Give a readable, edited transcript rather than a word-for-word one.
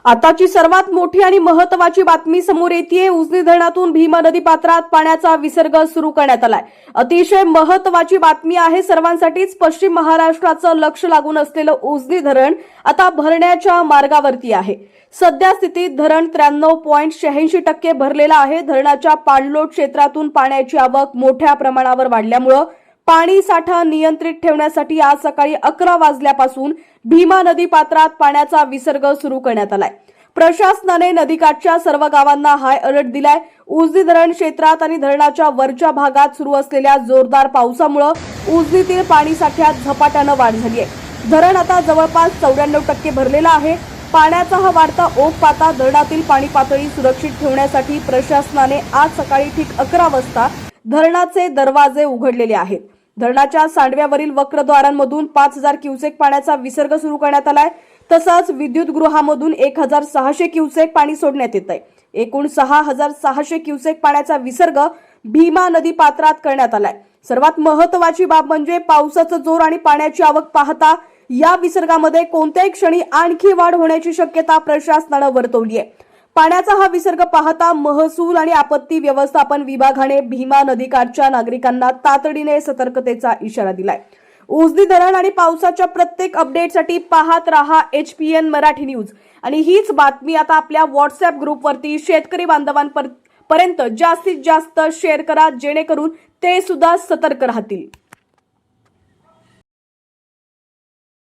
आताची सर्वात मोठी आणि महत्त्वाची बातमी समोर येतेय। उजनी धरणातून भीमा नदी पात्रात पाण्याचा विसर्ग सुरू करण्यात आलाय। अतिशय महत्त्वाची बातमी आहे सर्वांसाठीच। पश्चिम महाराष्ट्राचं लक्ष लागून असलेलं उजनी धरण आता भरण्याच्या मार्गावरती आहे। सध्या स्थितीत धरण 93.86% भरलेलं आहे। धरणाच्या पाणलोट क्षेत्रातून पाण्याची आवक मोठ्या प्रमाणावर वाढल्यामुळे पाणी साठा नियंत्रित ठेवण्यासाठी आज सकाळी 11 वाजल्यापासून भीमा नदी पात्रात पाण्याचा विसर्ग सुरू करण्यात आलाय। प्रशासनाने नदीकाठच्या सर्व गावांना हाय अलर्ट दिलाय। उजनी धरण क्षेत्रात आणि धरणाच्या वरच्या भागात सुरू असलेल्या जोरदार पावसामुळे उजनीतील पाणी साठ्यात झपाट्याने वाढ झाली आहे। धरण आता जवळपास 94% भरलेलं आहे। पाण्याचा हा वाढता ओघ पाहता धरणातील पाणी पातळी सुरक्षित ठेवण्यासाठी प्रशासनाने आज सकाळी ठीक 11 वाजता धरणाचे दरवाजे उघडलेले आहेत। धरणाच्या सांडव्यावरील वक्रद्वारांमधून 5000 क्युसेक पाण्याचा विसर्ग सुरू करण्यात आलाय। तसंच विद्युतगृहामधून 1600 क्युसेक पाणी सोडण्यात येत आहे। एकूण 6600 क्युसेक पाण्याचा विसर्ग भीमा नदी पात्रात करण्यात आलाय। सर्वात महत्त्वाची बाब म्हणजे पावसाचा जोर आणि पाण्याची आवक पाहता या विसर्गामध्ये कोणत्याही क्षणी आणखी वाढ होण्याची शक्यता प्रशासनाने वर्तवली आहे। पाण्याचा हा विसर्ग पाहता महसूल आणि आपत्ती व्यवस्थापन विभागाने भीमा नदीकाठच्या नागरिकांना तातडीने सतर्कतेचा इशारा दिलाय। उजनी धरण आणि पावसाच्या प्रत्येक अपडेटसाठी पाहत रहा HPN मराठी न्यूज। आणि हीच बातमी आता आपल्या व्हॉट्सअप ग्रुपवरती शेतकरी बांधवांपर्यंत जास्तीत जास्त शेअर करा, जेणेकरून ते सुद्धा सतर्क राहतील।